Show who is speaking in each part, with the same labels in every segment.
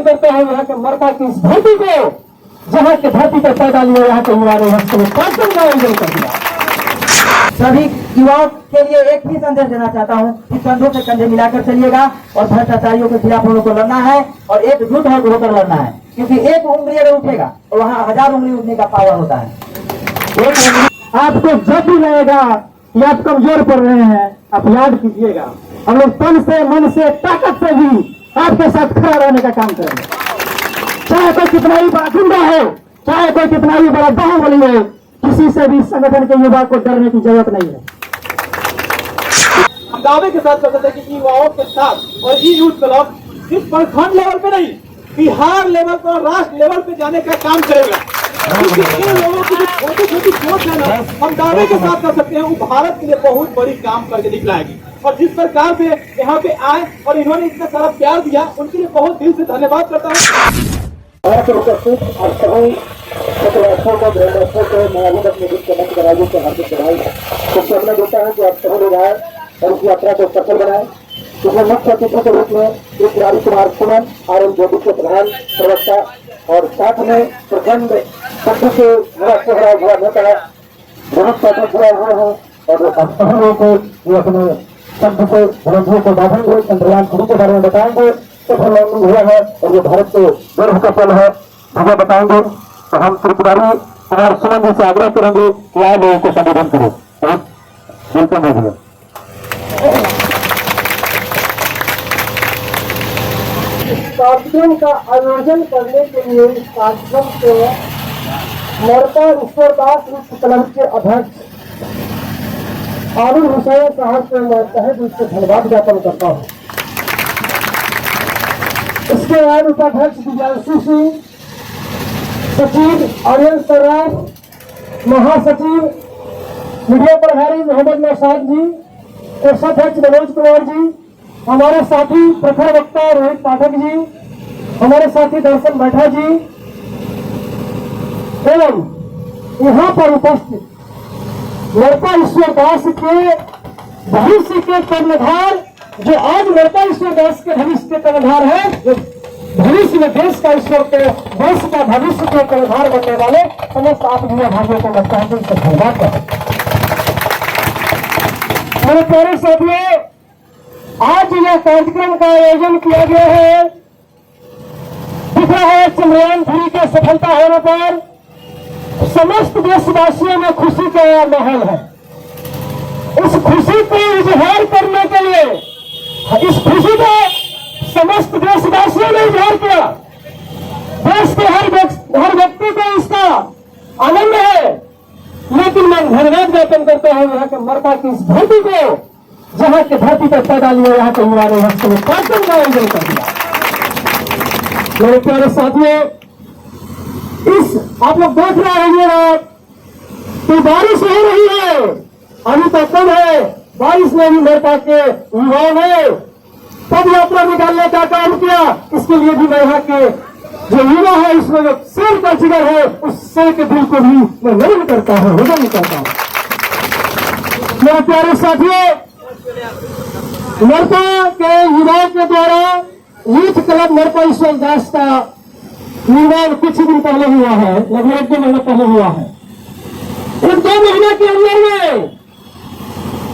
Speaker 1: करते हैं यहाँ के मरका की इस धरती को, जहाँ के धरती पर पैदा लिया यहाँ के युवा ने कार्यक्रम का आयोजन कर दिया।
Speaker 2: सभी युवाओं के लिए एक ही संदेश देना चाहता हूँ कि कंधों से कंधे मिलाकर चलिएगा और भ्रष्टाचारियों के खिलाफ हम लोग को लड़ना है और एकजुट होकर लड़ना है, क्योंकि एक उंगली अगर उठेगा तो वहाँ 1000 उंगली उठने का पावर होता है।
Speaker 1: आपको जब भी लगेगा कि आप कमजोर पड़ रहे हैं, आप याद कीजिएगा हम लोग तन से, मन से, ताकत से भी आपके साथ खड़ा रहने का काम करेंगे। चाहे कोई कितना ही बड़ा गुंडा हो, चाहे कोई कितना ही बड़ा बाहुबली हो, किसी से भी संगठन के युवा को डरने की जरूरत नहीं है।
Speaker 3: हम दावे के साथ कहते हैं कि युवाओं के साथ और ई यूथ क्लब सिर्फ प्रखंड लेवल पे नहीं, बिहार लेवल पर, राष्ट्र लेवल पे जाने का काम करेगा। इन लोगों की जो छोटी छोटी सोच है ना, हम दावे के साथ कर सकते हैं वो भारत के लिए बहुत बड़ी काम करके दिखलाएगी। और जिस प्रकार से यहाँ पे आए और इन्होंने इतना सारा प्यार दिया, उनके लिए बहुत दिल से धन्यवाद करता हूँ।
Speaker 1: हमने देखा है कि आप सभी लोग आए और इस यात्रा को सफल बनाए। इसमें मुख्य अतिथि के रूप में श्री तिवारी कुमार सुमन RMJD के प्रधान प्रवक्ता और साथ में प्रखंड सभ्य के मेरा चेहरा हुआ नेता बहुत पाठक जुड़ा हुए हैं और सभी लोगों को ये अपने शब्द से ग्रंथों को बांधेंगे, चंद्रयान 3 के बारे में बताएंगे, सफल लैंडिंग हुआ है और ये भारत के गर्व का पल है, मुझे बताएंगे। तो हम श्री तिवारी कुमार सुमन जी से आग्रह करेंगे कि आए लोगों को संबोधन करें। वेलकम है। कार्यक्रम का आयोजन करने के लिए इस कार्यक्रम को मरका ईश्वरदास युथ क्लब के अध्यक्ष आरिफ हुसैन साहब से मैं तहे दिल से धन्यवाद ज्ञापन करता हूँ। इसके बाद उपाध्यक्ष दिव्यांशु सिंह, सचिव आर्यन सराफ, महासचिव मीडिया प्रभारी मोहम्मद नौशाद जी, कोषाध्यक्ष मनोज कुमार जी, हमारे साथी प्रखर वक्ता रोहित पाठक जी, हमारे साथी दर्शन बैठा जी एवं यहाँ पर उपस्थित मरका ईश्वरदास के भविष्य के कर्णधार, जो आज मरका ईश्वरदास के भविष्य के कर्णधार है, जो भविष्य में देश का भविष्य के कर्णधार बनने वाले समस्त आप युवा भाइयों को लगता है कि धन्यवाद करें। मेरे प्यारे साथियों, आज यह कार्यक्रम का आयोजन किया गया है, दिख रहा है चंद्रयान 3 के सफलता होने पर समस्त देशवासियों में खुशी का माहौल है। इस खुशी को इजहार करने के लिए, इस खुशी को समस्त देशवासियों ने इजहार किया। देश के हर व्यक्ति को इसका आनंद है, लेकिन मैं धन्यवाद ज्ञापन करता हूँ यहाँ के मरका की इस धरती को, जहाँ के धरती पर पैदा लिया यहाँ के युवा ने कार्यक्रम का आयोजन कर दिया। मेरे प्यारे साथियों, इस आप लोग देख रहे होंगे कि बारिश हो रही है, अभी तक कम है, बारिश में भी मरका के युवाओं ने पद यात्रा निकालने का काम किया। इसके लिए भी मैं यहाँ के जो युवा है, इसमें जो शेर का जिगर है, उस शेर के दिल को भी मैं नमन करता हूँ, वजन करता हूँ। मेरे प्यारे साथियों, मरका के युवाओं के द्वारा यूथ क्लब मरका ईश्वरदास का निर्माण कुछ दिन पहले हुआ है, लगभग 1-2 महीने पहले हुआ है। 1-2 महीने के अंदर में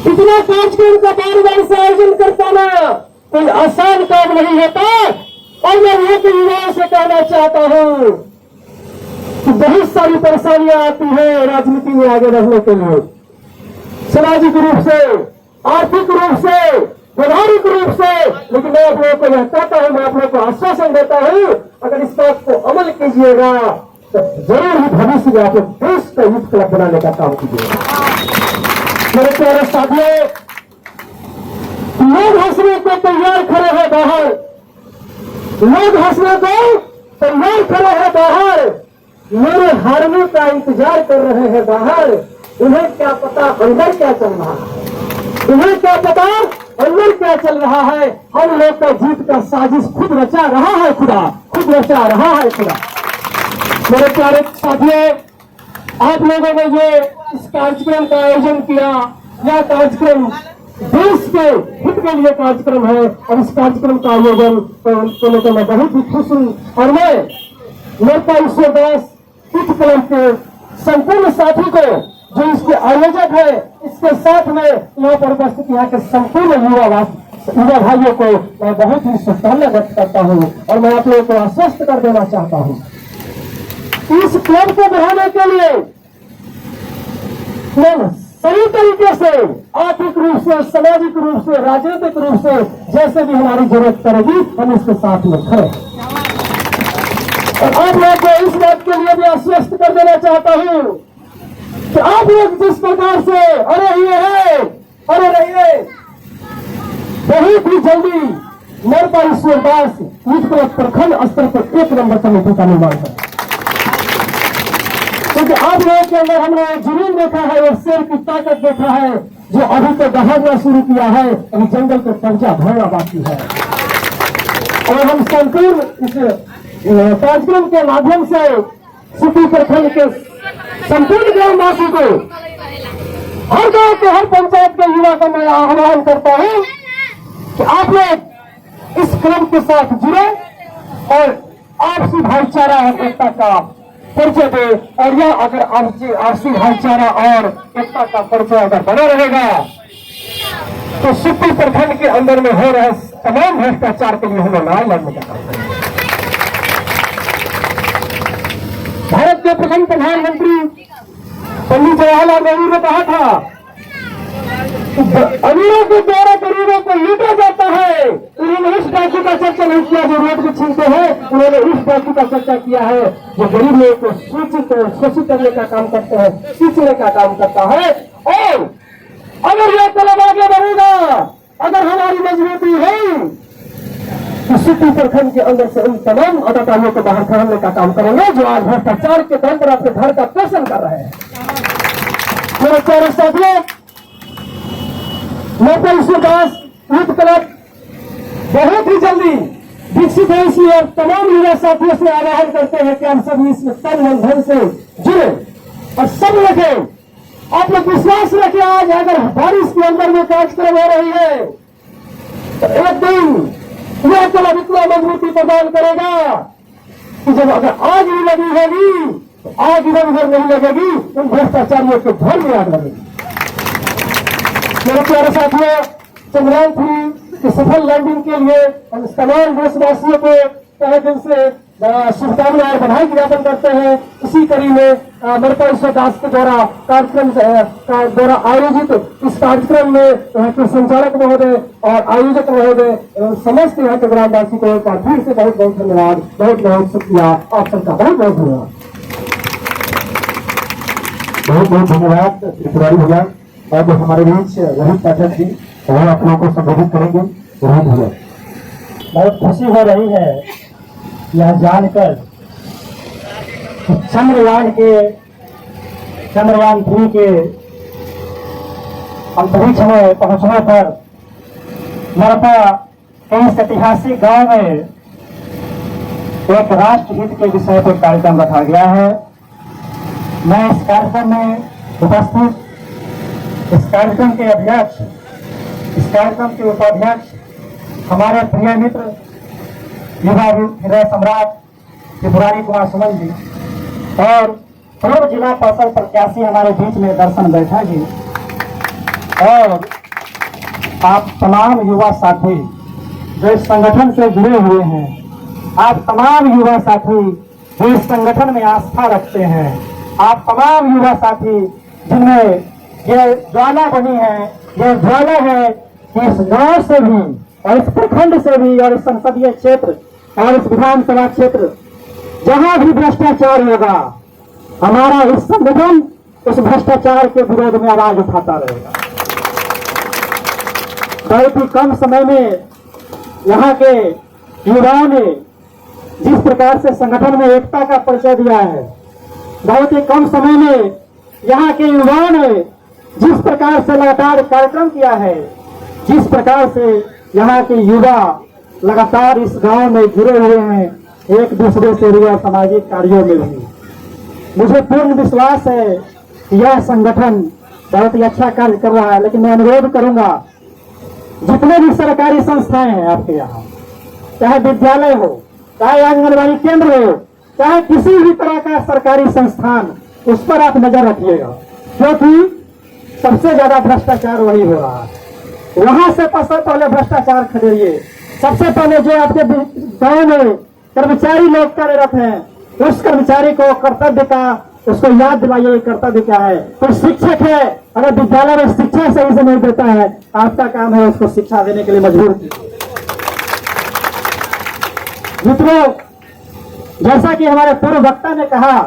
Speaker 1: इतना कार्यक्रम का बार-बार से आयोजन कर पाना कोई आसान काम नहीं होता। और मैं यहाँ के युवाओं से कहना चाहता हूँ कि बहुत सारी परेशानियां आती है राजनीति में आगे बढ़ने के लिए, सामाजिक रूप से, आर्थिक रूप से, व्यवहारिक रूप से, लेकिन मैं आप लोगों को यह कहता हूँ, मैं आप लोगों को आश्वासन देता हूँ, अगर इस बात को अमल कीजिएगा तो जरूर ही भविष्य में आप लोग देश का यूथ क्लब बनाने का काम कीजिएगा। मेरे प्यारे साथियों, लोग हंसने को तैयार खड़े हैं बाहर, लोग हंसने को तैयार खड़े हैं बाहर, मेरे हारने का इंतजार कर रहे हैं बाहर। उन्हें क्या पता अंदर क्या चल रहा है, उन्हें क्या पता अंदर क्या चल रहा है। हम लोग का जीत का साजिश खुद रचा रहा है खुदा, खुद रचा रहा है खुदा। मेरे प्यारे साथियों, आप लोगों ने जो इस कार्यक्रम का आयोजन किया, यह कार्यक्रम देश के हित के लिए कार्यक्रम है और इस कार्यक्रम का आयोजन को लेकर मैं बहुत ही खुश हूँ और मैं नेता ईश्वरदास यूथ क्लब के संपूर्ण साथी को जो इसके आयोजक है इसके साथ में यहाँ पर उपस्थित यहाँ के संपूर्ण युवा भाइयों को मैं बहुत ही शुभकामना व्यक्त करता हूँ और मैं आप लोगों को आश्वस्त कर देना चाहता हूँ। इस क्लब को बढ़ाने के लिए मैं सही तरीके से आर्थिक रूप से, सामाजिक रूप से, राजनीतिक रूप से जैसे भी हमारी जरूरत पड़ेगी हम इसके साथ में खड़े। और आप लोग को इस बात के लिए भी आश्वस्त कर देना चाहता हूँ कि आप लोग जिस प्रकार से अरे रहिए बहुत ही जल्दी नेता ईश्वरदास यूथ क्लब प्रखंड स्तर पर 1 नंबर कमेटी का निर्माण करें, क्योंकि आप लोगों के अंदर हमने जुनून देखा है और शेर की ताकत देखा है जो अभी तो दहाड़ना शुरू किया है, अभी जंगल को कब्जा भरना बाकी है। और हम संपूर्ण इस कार्यक्रम के माध्यम से सिटी प्रखंड के संपूर्ण ग्रामवासी को, हर गांव के हर पंचायत के युवा का मैं आह्वान करता हूं कि आप लोग इस क्लब के साथ जुड़े और आपसी भाईचारा और एकता का परिचय दे। और यह अगर आपसी भाईचारा और एकता का परिचय अगर बना रहेगा तो सिटी प्रखंड के अंदर में हो रहे तमाम भ्रष्टाचार के लिए हमें लड़ाई लड़ने का काम करें। भारत के प्रथम प्रधानमंत्री पंडित जवाहरलाल नेहरू ने कहा था अमीरों के द्वारा गरीबों को लूटा जाता है। उन्होंने इस डाकू का चर्चा नहीं किया जो रोड को छीनते हैं, उन्होंने इस डाकू का चर्चा किया है जो गरीब लोगों को शोषित करने का काम करते हैं, सींचने का काम करता है। और अगर यह कलम आगे बढ़ेगा, अगर हमारी मजबूती है तो सिटी प्रखंड के अंदर से उन तमाम अधिकारियों को बाहर खड़ाने का काम करेंगे जो आज भ्रष्टाचार के दम पर अपने घर का पोषण कर रहे हैं। मेरे प्यारे साथियों, नेता ईश्वरदास यूथ क्लब बहुत ही जल्दी विकसित है, इसलिए तमाम युवा साथियों से आह्वान करते हैं कि हम सभी इसमें तन मन धन से जुड़े और सब रखें। आप लोग विश्वास रखें, आज अगर बारिश के अंदर में कार्यक्रम हो रही है तो एक दिन यह क्लब इतना मजबूती प्रदान करेगा कि जब अगर आग भी लगी होगी तो आग इधर उधर नहीं लगेगी, उन भ्रष्टाचारियों के घर में आग लगेगी। मेरे प्यारे साथियों, चंद्रयान-3 की सफल लैंडिंग के लिए हम तमाम देशवासियों को तहे दिल से शुभकामनाएं और बधाई ज्ञापन करते हैं। इसी कड़ी में नेता ईश्वरदास के द्वारा कार्यक्रम द्वारा आयोजित इस कार्यक्रम में यहाँ के संचालक महोदय और आयोजक महोदय एवं समस्त यहाँ के ग्रामवासी को एक बार फिर से बहुत बहुत धन्यवाद, बहुत बहुत शुक्रिया। आप सबका बहुत बहुत धन्यवाद।
Speaker 4: बहुत बहुत धन्यवाद त्रिपुरारी भैया। अब हमारे बीच रोहित पाठक जी वो आप लोगों को संबोधित करेंगे। रोहित भैया,
Speaker 1: बहुत खुशी हो रही है यह जानकर चंद्रयान-3 के अंतरिक्ष में पहुंचने पर मरपा के इस ऐतिहासिक गांव में एक राष्ट्र हित के विषय पर कार्यक्रम रखा गया है। मैं इस कार्यक्रम में उपस्थित इस कार्यक्रम के अध्यक्ष, इस कार्यक्रम के उपाध्यक्ष हमारे प्रिय मित्र युवा हृदय सम्राट त्रिपुरारी कुमार सुमन जी और पूर्व जिला परिषद प्रत्याशी हमारे बीच में दर्शन बैठा जी और आप तमाम युवा साथी जो इस संगठन से जुड़े हुए हैं, आप तमाम युवा साथी जो इस संगठन में आस्था रखते हैं, आप तमाम युवा साथी जिनमें ये ज्वाला बनी है, ये ज्वाला है कि इस गांव से भी और इस प्रखंड से भी और इस संसदीय क्षेत्र और इस विधानसभा क्षेत्र जहां भी भ्रष्टाचार होगा, हमारा इस संगठन उस भ्रष्टाचार के विरोध में आवाज उठाता रहेगा। बहुत ही कम समय में यहाँ के युवाओं ने जिस प्रकार से संगठन में एकता का परिचय दिया है, बहुत ही कम समय में यहाँ के युवाओं ने जिस प्रकार से लगातार कार्यक्रम किया है, जिस प्रकार से यहाँ के युवा लगातार इस गांव में जुड़े हुए हैं एक दूसरे से हुआ सामाजिक कार्यों में भी, मुझे पूर्ण विश्वास है कि यह संगठन बहुत ही अच्छा कार्य कर रहा है। लेकिन मैं अनुरोध करूंगा जितने भी सरकारी संस्थाएं हैं आपके यहाँ, चाहे विद्यालय हो, चाहे आंगनबाड़ी केंद्र हो, चाहे किसी भी तरह का सरकारी संस्थान, उस पर आप नजर रखिएगा, क्योंकि सबसे ज्यादा भ्रष्टाचार वही हो रहा है। वहां से सबसे पहले भ्रष्टाचार खदेड़िए। सबसे पहले जो आपके गांव में कर्मचारी लोग कार्यरत हैं, उस कर्मचारी को कर्तव्य का उसको याद दिलाइए, कर्तव्य क्या है। तो शिक्षक है, अगर विद्यालय में शिक्षा सही से नहीं देता है, आपका काम है उसको शिक्षा देने के लिए मजबूर कीजिए। मित्रों, जैसा कि हमारे पूर्व वक्ता ने कहा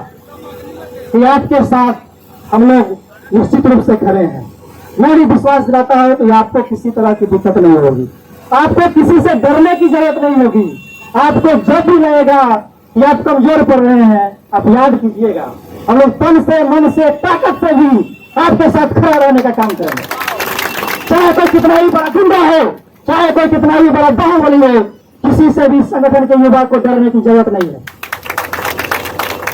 Speaker 1: कि आपके साथ हम लोग निश्चित रूप से खड़े हैं। मैं भी विश्वास दिलाता हूं कि आपको किसी तरह की दिक्कत नहीं होगी, आपको किसी से डरने की जरूरत नहीं होगी। आपको जब भी लगेगा कि आप कमजोर पड़ रहे हैं, आप याद कीजिएगा, हम लोग तन से, मन से, ताकत से भी आपके साथ खड़ा रहने का काम करेंगे। चाहे कोई कितना ही बड़ा गुंडा हो, चाहे कोई कितना ही बड़ा बाहुबली हो, किसी से भी संगठन के युवा को डरने की जरूरत नहीं है।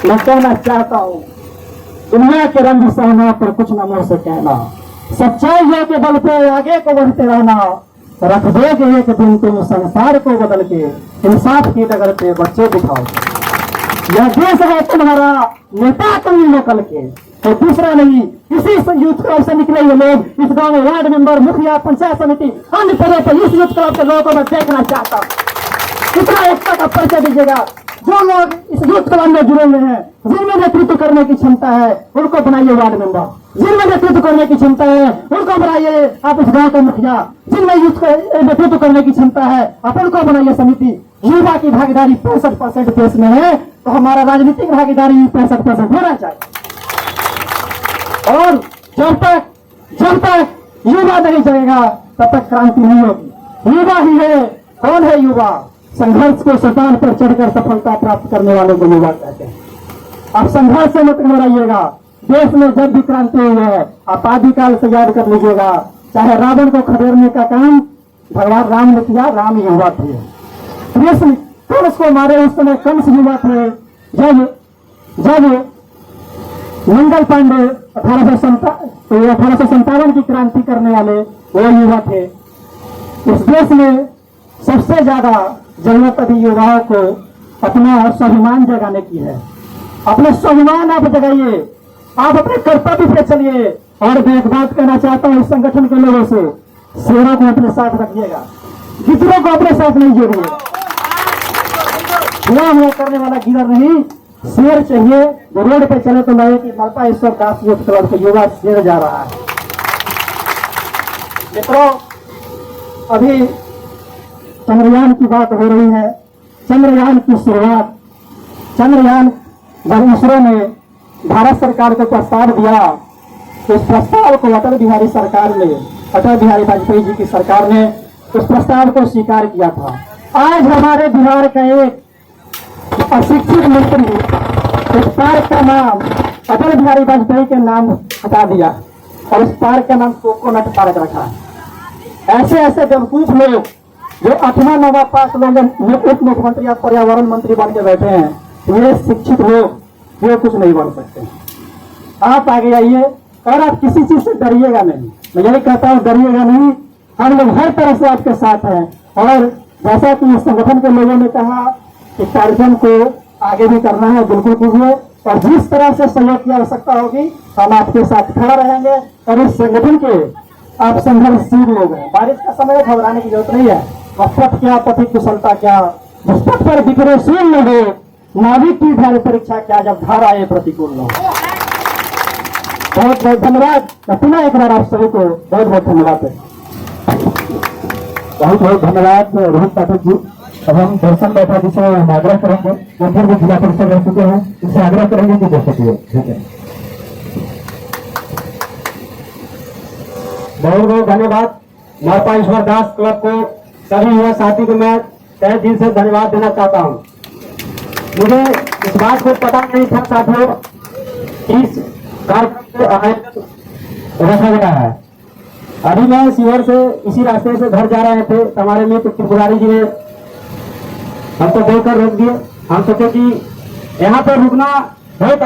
Speaker 1: मैं कहना चाहता हूं, दुनिया के रंग सहना पर कुछ न मुंह से कहना, सच्चाइयों के बल पे आगे को बढ़ते रहना, रख दोगे एक दिन तुम संसार को बदल के, इंसाफ की डगर पे बच्चे दिखाओ। यह देश है तुम्हारा, नेता तुम लोकल के, तो दूसरा नहीं। इसी यूथ क्लब से निकले हुए लोग इस गांव में वार्ड मेंबर, मुखिया, पंचायत समिति, अन्य पदों पर इस यूथ क्लब के लोगों को मैं देखना चाहता हूँ। कितना एकता का परिचय दीजिएगा। जो लोग इस यूथ क्लब में जुड़े हुए हैं, जिनमें नेतृत्व करने की क्षमता है, उनको बनाइए वार्ड मेंबर। जिनमें नेतृत्व करने की क्षमता है, उनको बनाइए आप इस गांव का मुखिया। जिनमें यूथ का नेतृत्व करने की क्षमता है, आप उनको बनाइए समिति। युवा की भागीदारी 65% देश में है, तो हमारा राजनीतिक भागीदारी 65% होना चाहिए। और जब तक युवा नहीं जाएगा, तब तक क्रांति नहीं होगी। युवा ही है। कौन है युवा? संघर्ष के सोपान पर चढ़कर सफलता प्राप्त करने वालों को युवा कहते हैं। आप संघर्ष से मत घबराइएगा। देश में जब भी क्रांति हुई है, आप आदिकाल से याद कर लीजिएगा, चाहे रावण को खदेड़ने का काम भगवान राम ने किया, राम युवा थे। कृष्ण कंस को मारे, उस समय कंस युवा थे। जब मंगल पांडे 1857 की क्रांति करने वाले वो युवा थे। इस देश में सबसे ज्यादा जरूरत अभी युवाओं को अपना स्वाभिमान जगाने की है। अपने स्वाभिमान आप जगाइए, आप अपने कर्तव्य पे चलिए। और मैं एक बात कहना चाहता हूं इस संगठन के लोगों से, शेरों को अपने साथ रखिएगा, गिदरों को अपने साथ नहीं जोड़िएगा। हुआ करने वाला गिदर नहीं, शेर चाहिए। जो रोड पे चले तो लगे कि मलपा ईश्वर दास यूथ क्लब का युवा शेर जा रहा है। मित्रों, अभी चंद्रयान की बात हो रही है। चंद्रयान की शुरुआत, चंद्रयान जब इसरो ने भारत सरकार को प्रस्ताव दिया, तो उस प्रस्ताव को अटल बिहारी वाजपेयी जी की सरकार ने उस प्रस्ताव को स्वीकार किया था। आज हमारे बिहार का एक अशिक्षित मंत्री उस पार्क का नाम अटल बिहारी वाजपेयी के नाम हटा दिया और उस पार्क का नाम कोकोनट पार्क रखा है। ऐसे ऐसे बेवकूफ लोग जो 8वां 9वां पास लोग उप मुख्यमंत्री या पर्यावरण मंत्री बन के बैठे हैं, ये शिक्षित लोग वो कुछ नहीं बन सकते। आप आगे आइए और आप किसी चीज से डरिएगा नहीं। मैं यही कहता हूँ, डरिएगा नहीं। हम लोग हर तरह से आपके साथ हैं। और जैसा कि इस संगठन के लोगों ने कहा कि कार्यक्रम को आगे भी करना है, बिल्कुल कीजिए। और जिस तरह से सहयोग की आवश्यकता होगी, हम आपके साथ खड़ा रहेंगे। और इस संगठन के आप संघर्षशील लोग हैं। बारिश का समय, घबराने की जरूरत नहीं है। पथ क्या, पथिक कुशलता क्या, जिस पथ पर विक्रयशील न हो, नाविक की धैर्य परीक्षा क्या, जब धारा आए प्रतिकूल न हो। बहुत बहुत धन्यवाद। पुनः एक बार आप सभी को बहुत बहुत धन्यवाद है।
Speaker 4: बहुत बहुत धन्यवाद रोहित पाठक जी। अब हम दर्शन बैठा जी से आग्रह करेंगे, जो फिर भी जिला परिषद रह चुके हैं, इनसे आग्रह करेंगे कि दे सकिए। ठीक है,
Speaker 1: बहुत बहुत धन्यवाद। मलपा ईश्वर दास क्लब को, सभी युवा साथी को मैं तहे दिल से धन्यवाद देना चाहता हूं। मुझे इस बात को पता नहीं था साथियों, इस कार्यक्रम को आयोजन रखा गया है। अभी मैं शिवर से इसी रास्ते से घर जा रहे थे, हमारे मित्र त्रिपुरारी जी ने हमको देखकर रोक दिए। हम सोचे कि यहाँ पर रुकना बहुत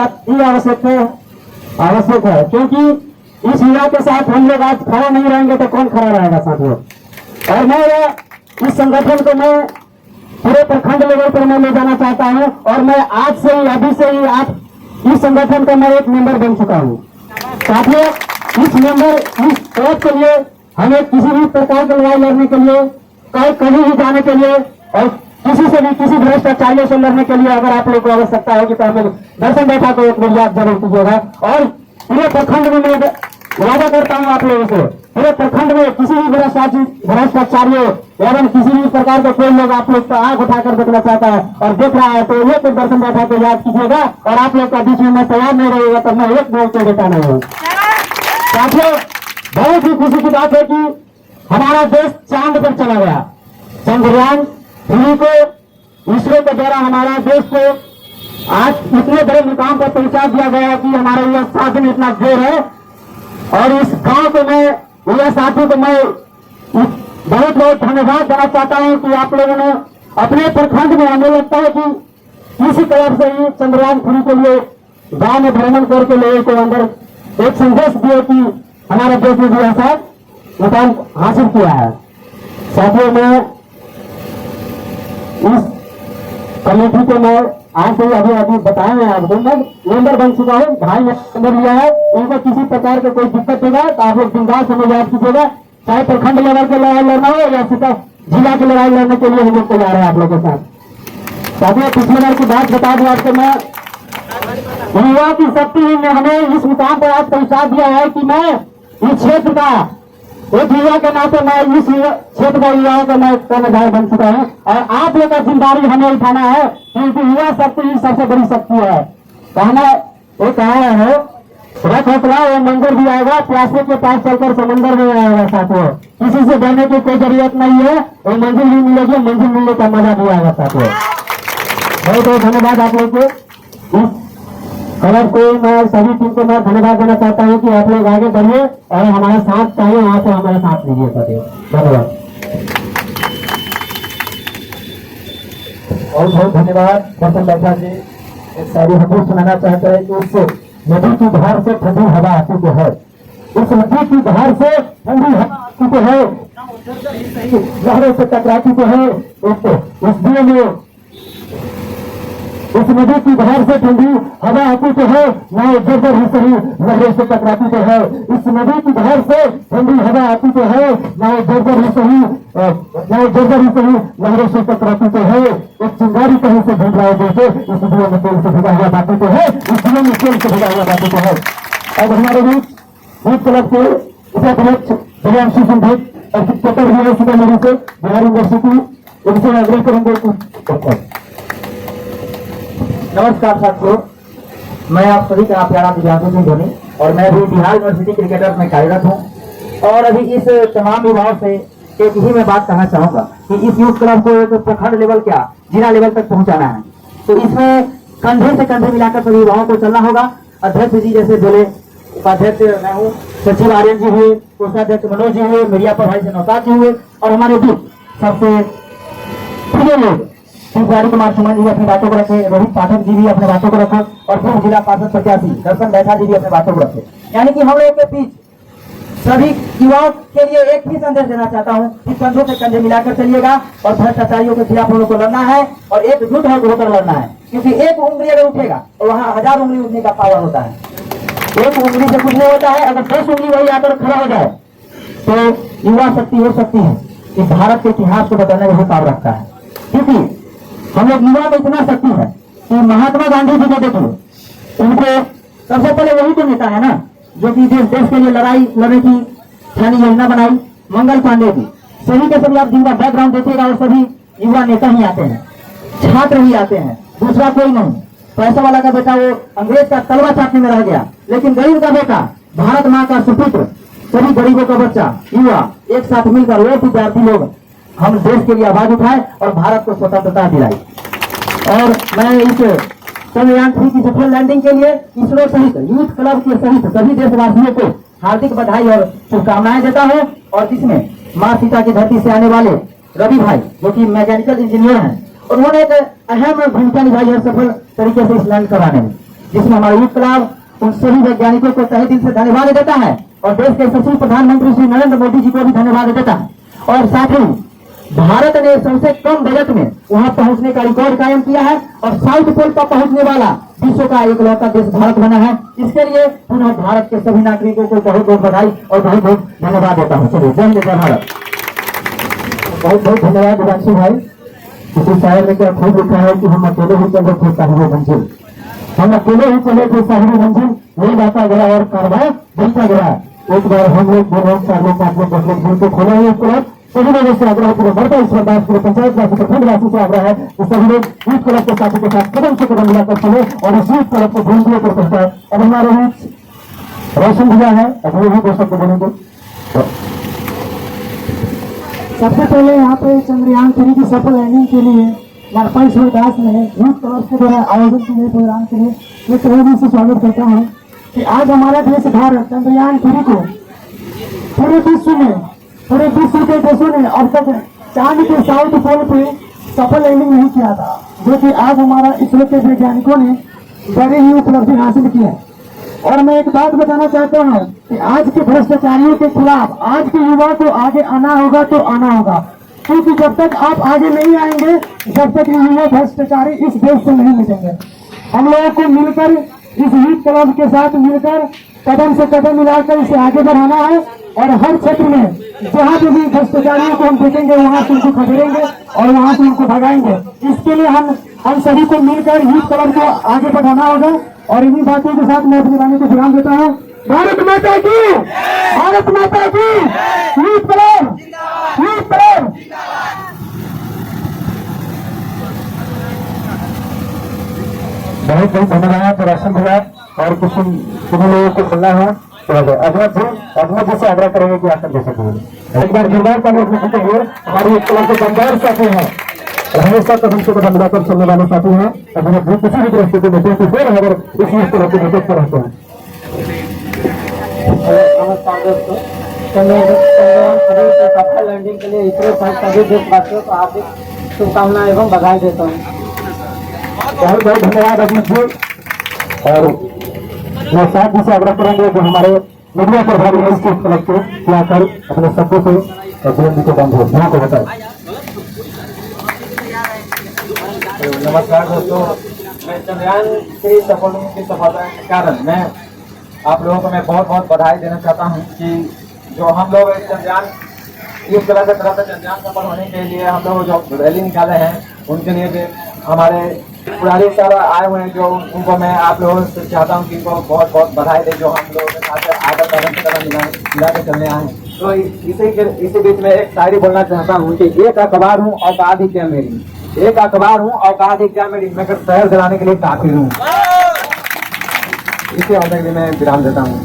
Speaker 1: आवश्यक है, क्योंकि इस युवा के साथ हम लोग आज खड़ा नहीं रहेंगे तो कौन खड़ा रहेगा साथियों। और मैं इस संगठन को मैं पूरे प्रखंड लेवल पर मैं ले जाना चाहता हूं और मैं आज से ही अभी से ही आज इस संगठन का मैं एक मेंबर बन चुका हूं। साथियों, इस ऐप के लिए हमें किसी भी प्रकार की लड़ाई लड़ने के लिए कहीं भी जाने के लिए और किसी से भी किसी भ्रष्टाचारियों से लड़ने के लिए अगर आप लोग को आवश्यकता होगी तो हमें दर्शन बैठा को एक मेरी याद जरूर कीजिएगा। और पूरे प्रखंड में मैं वादा करता हूं आप लोगों से, पूरे प्रखंड में किसी भी भ्रष्टाचारियों एवं किसी भी प्रकार का कोई लोग आप लोग का आंख उठाकर देखना चाहता है और देख रहा है तो ये तो दर्शन बैठा को याद कीजिएगा। और आप लोग का बीच में मैं तैयार नहीं रहेगा तो मैं एक बोल के देता नहीं हूँ। साथियों, बहुत ही खुशी की बात है कि हमारा देश चांद पर चला गया। चंद्रयान 3 को इसरो के द्वारा हमारा देश को आज इतने बड़े मुकाम पर पहुंचा दिया गया कि हमारा यह शासन इतना जोर है। और इस गांव को मैं यह साथी को मैं बहुत बहुत धन्यवाद देना चाहता हूं कि आप लोगों ने अपने प्रखंड में, हमें लगता है कि इसी तरफ से ही चंद्रयान 3 के लिए गांव में भ्रमण करके लोगों को अंदर एक संदेश दिए कि हमारे देश ने भी ऐसा मुकाम हासिल किया है। साथियों, मैं इस कमेटी को मैं आज से अभी बताया है आपको, मैं मेंबर बन चुका हूँ। भाई ने नंबर लिया है, उनको किसी प्रकार का कोई दिक्कत होगा तो आप लोग बिंदास हमें याद कीजिएगा। चाहे प्रखंड लेवल की लड़ाई लड़ना हो या सीधा जिला की लड़ाई लड़ने के लिए हम लोग तैयार है आप लोगों के साथ। साथियों, पिछले बार की बात बता दूं आपको, मैं युवा की शक्ति ने हमें इस मुकाम पर आज पहुंचा दिया है कि मैं इस क्षेत्र का एक युवा के नाते मैं इस क्षेत्र का युवाओं का मैं कर्मचारी बन चुका हूं। और आप लोग का जिम्मेदारी हमें उठाना है क्योंकि युवा शक्ति ही सबसे बड़ी शक्ति है। कहना वो कहा है, रथ हौसला वो मंदिर भी आएगा, प्यासे के पास चलकर समंदर में आएगा। साथियों, किसी से डरने की कोई जरूरत नहीं है, वो मंजिल भी मिलेगी, मंजिल मिलने का मजा भी आएगा। साथियों, बहुत बहुत धन्यवाद आप लोग को। इस खबर को मैं सभी टीम को मैं धन्यवाद देना चाहता हूँ कि आप लोग आगे बढ़िए और हमारे साथ चाहिए, वहां से हमारे साथ लीजिए। साथियों, धन्यवाद।
Speaker 4: बहुत बहुत धन्यवाद दर्शन बैठा जी। एक शायरी हमको सुनाना चाहते हैं कि उस नदी की धार से ठंडी हवा आती तो है, उस नदी की धार से ठंडी हवा आती तो है, लहरों से टकराती तो है, उस दिए में उस नदी की धार से ठंडी हवा आती तो है, नाव जर्जर ही सही लहरों से टकराती तो है। इस नदी की धार से ठंडी हवा आती तो है, नाव जर्जर ही सही लहरों से टकराती तो है। एक चिंगारी कहीं से ढूंढ रहा है जैसे, इस दुनिया में तेल से भुगा हुआ बातें तो है, इस दुनिया में तेल से भुगा हुआ बातें तो है। अब हमारे बीच एक तरफ से उपाध्यक्ष देवांशी सिंह और शिक्षक सीतामढ़ी से बिहार यूनिवर्सिटी, उनसे आग्रह करेंगे।
Speaker 2: नमस्कार साथियों, मैं आप सभी का प्यारा दिव्यांशु सिंह धोनी और मैं भी बिहार यूनिवर्सिटी क्रिकेटर में कार्यरत हूं। और अभी इस तमाम युवाओं से एक ही मैं बात कहना चाहूंगा कि इस यूथ क्लब को एक प्रखंड लेवल क्या जिला लेवल तक पहुंचाना है, तो इसमें कंधे से कंधे मिलाकर सभी युवाओं को चलना होगा। अध्यक्ष जी जैसे बोले, उपाध्यक्ष मैं हूँ, सचिव आर्यन जी हुए, कोषाध्यक्ष मनोज जी हुए, मीडिया प्रभारी से नौताज जी हुए और हमारे बीच सबसे प्रिय लोग गाड़ी कुमार सुमन जी अपनी बातों को रखे, रोहित पाठक जी भी अपने बातों को रखे और पूर्व जिला पार्षद प्रत्याशी दर्शन बैठा जी भी अपने बातों को रखे। यानी कि हम लोगों के बीच सभी युवाओं के लिए एक ही संदेश देना चाहता हूं कि कंधों से कंधे मिलाकर चलिएगा और भ्रष्टाचारियों के खिलाफ हम लोग को लड़ना है और एकजुट होकर लड़ना है। क्योंकि एक उंगली अगर उठेगा तो वहाँ 1000 उंगली उठने का पावर होता है। एक उंगली से कुछ नहीं होता है, अगर 10 उंगली वही आकर खड़ा हो जाए तो युवा शक्ति हो सकती है इस भारत के इतिहास को बताने में काम रखता है। क्योंकि हम लोग युवा में इतना शक्ति है कि महात्मा गांधी जी को देखो, उनको सबसे पहले वही तो नेता है ना जो कि देश के लिए लड़ाई लड़ने की ठानी योजना बनाई। मंगल पांडे जी, सभी के सभी आप जिनका बैकग्राउंड देखिएगा और सभी युवा नेता ही आते हैं, छात्र ही आते हैं, दूसरा कोई नहीं। पैसा वाला का बेटा वो अंग्रेज का तलवा चाटने में रह गया, लेकिन गरीब का बेटा, भारत माँ का सुपुत्र, सभी गरीबों का बच्चा, युवा एक साथ मिलकर वो विद्यार्थी लोग हम देश के लिए आवाज उठाए और भारत को स्वतंत्रता दिलाई। और मैं इस चंद्रयान 3 की सफल लैंडिंग के लिए इसरो सहित यूथ क्लब के सहित सभी देशवासियों को हार्दिक बधाई और शुभकामनाएं देता हूं। और जिसमें माँ सीता की धरती से आने वाले रवि भाई जो कि मैकेनिकल इंजीनियर हैं, उन्होंने एक अहम भूमिका निभाई है सफल तरीके से इस लैंड कराने में, जिसमें हमारा यूथ क्लब उन सभी वैज्ञानिकों को तहे दिल से धन्यवाद देता है और देश के सचिव प्रधानमंत्री श्री नरेंद्र मोदी जी को भी धन्यवाद देता है। और साथ ही भारत ने सबसे कम बजट में वहां पहुंचने का रिकॉर्ड कायम किया है और साउथ पोल पर पहुंचने वाला विश्व का एकलौता देश भारत बना है। इसके लिए पुनः भारत के सभी नागरिकों को बहुत बहुत बधाई और बहुत बहुत धन्यवाद देता हूँ। चलिए, जय हिंद, जय भारत। बहुत बहुत धन्यवाद हिमांशु भाई। किसी शायर ने क्या खूब लिखा है कि हम अकेले ही चले थे साहिब मंजिल, हम अकेले ही चले थे साहिब मंजिल, यही जाता गया और कारवां बढ़ता गया। एक बार हम लोग 2 लोग 4 लोग 5 लोग 10 लोग मिलकर खोले हुए क्लब, सभी लोगों से आग्रह पूरे बढ़ता इस बार पूरे पंचायत वासी प्रखंड वासी से आग्रह है कि सभी लोग यूथ क्लब के साथी के साथ कदम से कदम मिलाकर चले और इस यूथ क्लब को ढूंढने पर पहुंचाए। अब हमारे बीच रोशन भैया है, अगले भी 2 शब्द बोलेंगे।
Speaker 1: सबसे पहले यहाँ पे चंद्रयान 3 की सफल लैंडिंग के लिए मारपाई सूरदास ने यूथ क्लब के द्वारा आयोजन किए प्रोग्राम के लिए मैं तहे दिल से स्वागत करता हूँ कि आज हमारा देश भारत चंद्रयान 3 को पूरे विश्व के देशों ने अब तक चांद के साउथ पोल पे सफल लैंडिंग नहीं किया था, जो कि आज हमारा इसरो के वैज्ञानिकों ने बड़ी ही उपलब्धि हासिल की है। और मैं एक बात बताना चाहता हूँ कि आज के भ्रष्टाचारियों के खिलाफ आज के युवा को आगे आना होगा तो आना होगा, क्योंकि जब तक आप आगे नहीं आएंगे जब तक युवा भ्रष्टाचारी इस देश से नहीं मिलेंगे। हम लोगों को मिलकर इस यूथ क्लब के साथ मिलकर कदम से कदम मिलाकर इसे आगे बढ़ाना है और हर क्षेत्र में जहाँ पे भी भ्रष्टाचारियों को हम देखेंगे वहाँ से उनको खदेड़ेंगे और वहाँ से उनको भगाएंगे। इसके लिए हम सभी को मिलकर यूथ क्लब को आगे बढ़ाना होगा और इन्हीं बातों के साथ मैं अपनी वाणी को ध्यान देता हूँ। भारत माता की, भारत माता की, यूथ क्लब, यूथ क्लब।
Speaker 4: बहुत बहुत धन्यवाद रोशन भैया। और कुछ सभी लोगों को सुनना है तो अजमत जी से आग्रह करेंगे कि आसन दे सकेंगे। एक बार जोरदार ताली देते हुए हमारी एक कला के दमदार साथी हैं, हमेशा कदम से कदम मिलाकर चलने वाले साथी हैं। अगर किसी भी परिस्थिति में तो फिर अगर इसी तरह के नेतृत्व रहते हैं।
Speaker 2: नमस्कार दोस्तों, चंद्रयान 3 के सफल लैंडिंग के लिए इसरो सहित सभी देशवासियों को हार्दिक शुभकामनाएं एवं बधाई देता हूँ।
Speaker 4: बहुत बहुत धन्यवाद अजीत जी। और मैं साथ ही से आग्रह करेंगे जो हमारे मीडिया प्रभारी है इसके क्लब को क्या कर अपने शब्दों से जीवन को बंद हो को बताए।
Speaker 3: नमस्कार दोस्तों, मैं चंद्रयान 3 सफल होने की सफलता के कारण मैं आप लोगों को मैं बहुत बहुत बधाई देना चाहता हूं कि जो हम लोग चंद्रयान इस तरह की तरफ से चंद्रयान सफल होने के लिए हम लोग जो रैली निकाले हैं उनके लिए भी हमारे पुराने सर आए हुए हैं, जो उनको मैं आप लोगों से चाहता हूं कि इनको बहुत बहुत बधाई दे जो हम लोगों के साथ आगे कदम से कदम मिला के चलने आए। तो इसी बीच में एक शायरी बोलना चाहता हूँ कि एक अखबार हूँ औकात ही क्या मेरी, एक अखबार हूँ औकात ही क्या मेरी, मैं शहर चलाने के लिए काफी हूँ। इसे होने के लिए मैं विराम देता हूँ।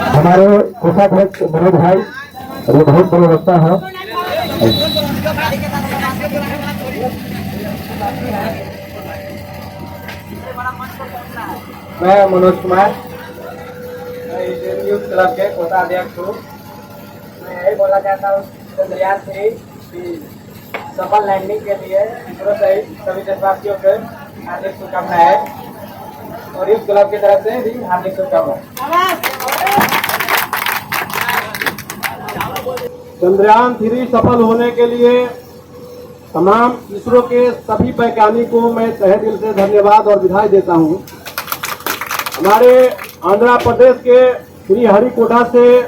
Speaker 4: हमारे कोषाध्यक्ष मनोज भाई ये बहुत बड़े वक्ता है।
Speaker 3: मैं मनोज कुमार, मैं इंडियन यूथ क्लब के कोषाध्यक्ष हूँ। मैं यही बोलना चाहता हूँ चंद्रयान 3 की सफल लैंडिंग के लिए इसरो सहित सभी देशवासियों को हार्दिक शुभकामनाएं और यूथ क्लब की तरफ से भी हार्दिक शुभकामनाएं।
Speaker 5: चंद्रयान 3 सफल होने के लिए तमाम इसरो के सभी वैज्ञानिकों को मैं तहे दिल से धन्यवाद और बधाई देता हूं। हमारे आंध्र प्रदेश के श्रीहरिकोटा से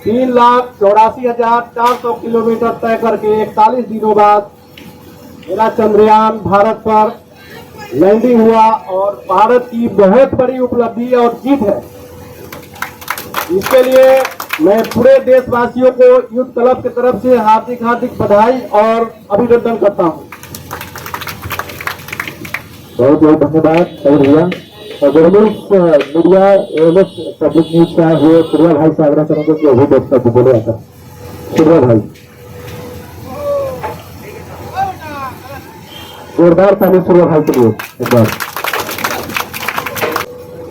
Speaker 5: 3,84,400 किलोमीटर तय करके 41 दिनों बाद मेरा चंद्रयान भारत पर लैंडिंग हुआ और भारत की बहुत बड़ी उपलब्धि और जीत है। इसके लिए मैं पूरे देशवासियों को यूथ क्लब की तरफ से हार्दिक हार्दिक बधाई और अभिनंदन करता हूं।
Speaker 4: बहुत बहुत धन्यवाद भैया। और मीडिया पब्लिक न्यूज का हुए सूर्या भाई से आग्रह करेंगे कि अभी दोस्तों बोले आता सूर्या भाई। जोरदार ताली सूर्या भाई के लिए एक बार।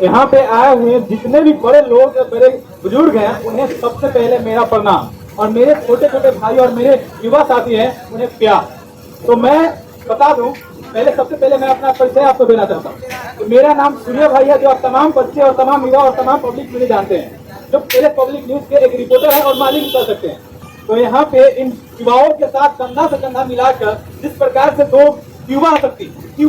Speaker 5: यहाँ पे आए हुए जितने भी बड़े लोग मेरे बुजुर्ग हैं उन्हें सबसे पहले मेरा प्रणाम और मेरे छोटे छोटे भाई और मेरे युवा साथी हैं उन्हें प्यार। तो मैं बता दूं, पहले सबसे पहले मैं अपना परिचय आपको देना चाहता हूँ। तो मेरा नाम सूर्या भाई है, जो आप तमाम बच्चे और तमाम युवा और तमाम पब्लिक मुझे जानते हैं। जो पहले पब्लिक न्यूज के एक रिपोर्टर है और मालिक कर सकते हैं। तो यहाँ पे इन युवाओं के साथ कंधा से कंधा मिलाकर जिस प्रकार से दो युवा शक्ति ही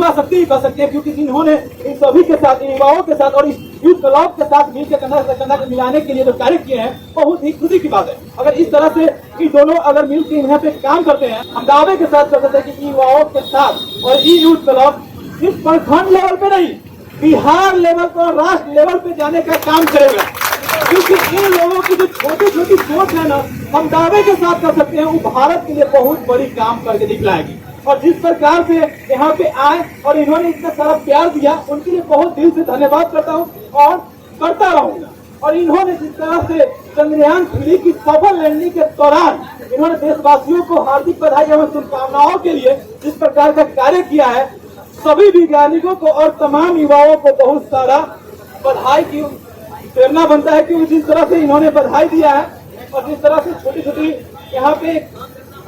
Speaker 5: कह सकते हैं, क्योंकि जिन्होंने इन सभी के साथ, इन युवाओं के साथ और इस यूथ क्लब के साथ मिलकर कंधा से कंधा मिलाने के लिए जो कार्य किए हैं, बहुत ही खुशी की बात है। अगर इस तरह से ये दोनों अगर मिलकर यहाँ पे काम करते हैं, हम दावे के साथ कह सकते हैं कि युवाओं के साथ और ये यूथ क्लब सिर्फ प्रखंड लेवल पे नहीं, बिहार लेवल पर और राष्ट्र लेवल पे जाने का काम करेगा। क्योंकि इन लोगों की जो छोटी छोटी सोच है ना, हम दावे के साथ कर सकते हैं वो भारत के लिए बहुत बड़ी काम करके दिखलाएगी। और जिस प्रकार से यहाँ पे आए और इन्होंने इतना सारा प्यार दिया, उनके लिए बहुत दिल से धन्यवाद करता हूँ और करता रहूंगा। और इन्होंने जिस तरह से चंद्रयान 3 की सफल लैंडिंग के दौरान इन्होंने देशवासियों को हार्दिक बधाई एवं शुभकामनाओं के लिए जिस प्रकार का कार्य किया है, सभी वैज्ञानिकों को और तमाम युवाओं को बहुत सारा बधाई की प्रेरणा बनता है। क्योंकि जिस तरह से इन्होंने बधाई दिया है और जिस तरह से छोटी छोटी यहाँ पे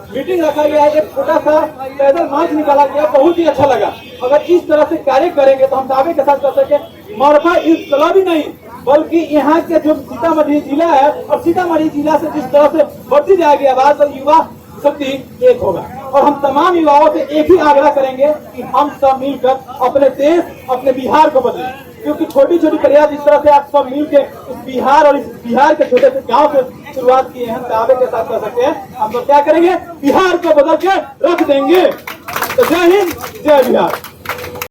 Speaker 5: मीटिंग रखा गया है, एक छोटा सा पैदल मार्च निकाला गया, बहुत ही अच्छा लगा। अगर इस तरह से कार्य करेंगे तो हम दावे के साथ कर सके मरफा इस क्लब ही नहीं, बल्कि यहाँ के जो सीतामढ़ी जिला है और सीतामढ़ी जिला से जिस तरह से बढ़ती जाएगी आवाज और युवा शक्ति एक होगा। और हम तमाम युवाओं से एक ही आग्रह करेंगे कि हम सब मिलकर अपने देश, अपने बिहार को बदलें। क्योंकि छोटी छोटी प्रयास इस तरह से आप सब मिलकर इस बिहार और इस बिहार के छोटे से गांव से शुरुआत किए हैं, दावे के साथ कर सकते हैं हम लोग क्या करेंगे, बिहार को बदल के रख देंगे। तो जय हिंद, जय बिहार।